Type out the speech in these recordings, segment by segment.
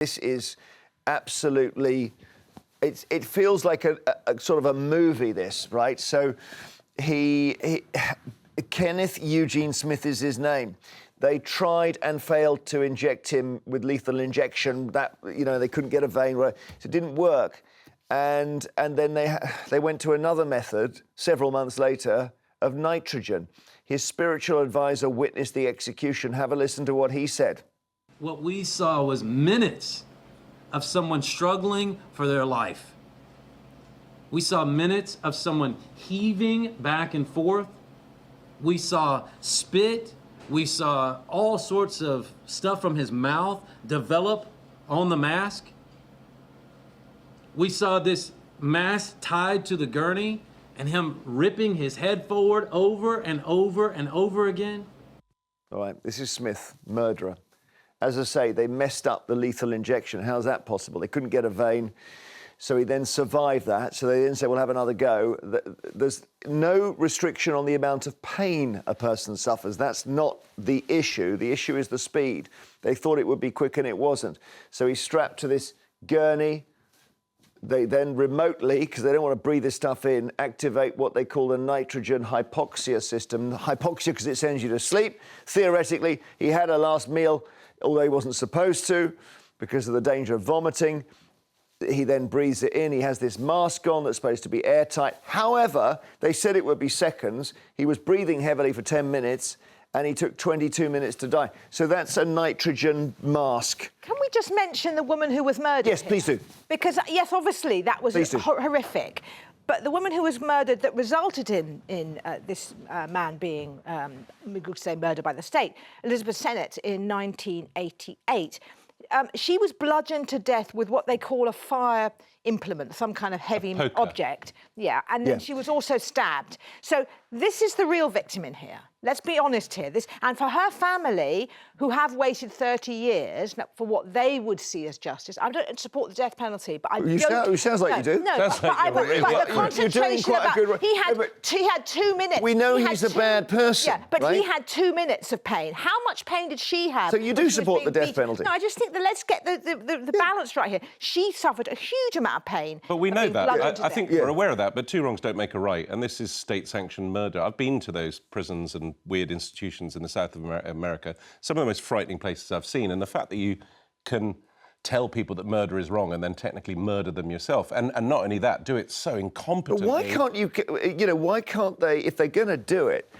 This is absolutely, it feels like a sort of a movie, this, right? So Kenneth Eugene Smith is his name. They tried and failed to inject him with lethal injection. That, you know, they couldn't get a vein, right? So it didn't work. And then they went to another method several months later of nitrogen. His spiritual advisor witnessed the execution. Have a listen to what he said. What we saw was minutes of someone struggling for their life. We saw minutes of someone heaving back and forth. We saw spit. We saw all sorts of stuff from his mouth develop on the mask. We saw this mask tied to the gurney and him ripping his head forward over and over and over again. All right, this is Smith, murderer. As I say, they messed up the lethal injection. How's that possible? They couldn't get a vein. So he then survived that. So they then said, we'll have another go. There's no restriction on the amount of pain a person suffers. That's not the issue. The issue is the speed. They thought it would be quick and it wasn't. So he's strapped to this gurney. They then remotely, because they don't want to breathe this stuff in, activate what they call the nitrogen hypoxia system. Hypoxia because it sends you to sleep. Theoretically, he had a last meal, although he wasn't supposed to, because of the danger of vomiting. He then breathes it in. He has this mask on that's supposed to be airtight. However, they said it would be seconds. He was breathing heavily for 10 minutes, and he took 22 minutes to die. So that's a nitrogen mask. Can we just mention the woman who was murdered? Yes, here? please do. Because, yes, obviously, that was horrific. But the woman who was murdered that resulted in this man being, we could say, murdered by the state, Elizabeth Sennett, in 1988, she was bludgeoned to death with what they call a fire implement, some kind of heavy object. Yeah, and then she was also stabbed. So this is the real victim in here. Let's be honest here. And for her family, who have waited 30 years for what they would see as justice, I don't support the death penalty, but I don't... It sounds like you do. No, but the concentration about... He had 2 minutes. We know he's a bad person, yeah, but he had 2 minutes of pain. How much pain did she have? So you do support the death penalty? No, I just think that let's get the balance right here. She suffered a huge amount of pain. But we know that. I think we're aware of that, but two wrongs don't make a right, and this is state-sanctioned murder. I've been to those prisons and weird institutions in the south of America, some of the most frightening places I've seen, and the fact that you can tell people that murder is wrong and then technically murder them yourself, and not only that, do it so incompetently. But why can't you know, why can't they, if they're going to do it,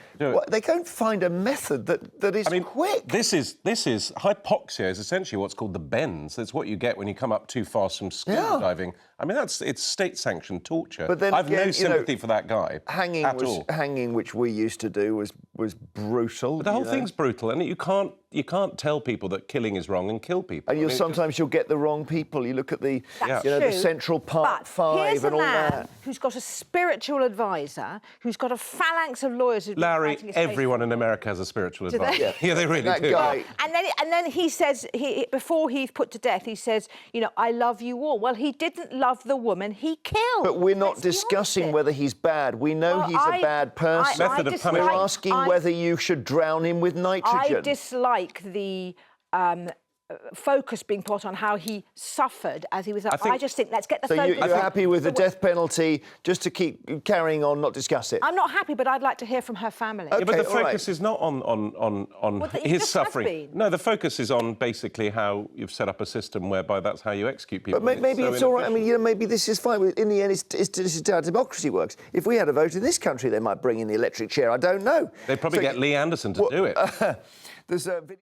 they can't find a method that is quick? This is hypoxia is essentially what's called the bends. That's what you get when you come up too fast from scuba diving. I mean, it's state-sanctioned torture. But then I've no sympathy for that guy hanging, which we used to do, was brutal. But the whole thing's brutal, and you can't tell people that killing is wrong and kill people. And sometimes you'll get the wrong people. You look at the the Central Park 5 and all that. Here's a man who's got a spiritual advisor, who's got a phalanx of lawyers who've been Larry, everyone in America has a spiritual advisor. Yeah, they really do. Guy. And then he says, before he's put to death, he says, you know, I love you all. Well, he didn't love the woman he killed. But we're not discussing whether he's bad. We know he's a bad person. We're asking whether you should drown him with nitrogen. I dislike the focus being put on how he suffered as he was... I just think, let's get the focus... So you're happy with the death penalty, just to keep carrying on, not discuss it? I'm not happy, but I'd like to hear from her family. Okay, yeah, but the focus is not on his suffering. No, the focus is on basically how you've set up a system whereby that's how you execute people. But maybe it's all right. I mean, you know, maybe this is fine. In the end, this is how democracy works. If we had a vote in this country, they might bring in the electric chair. I don't know. They'd probably get Lee Anderson to do it. There's a video...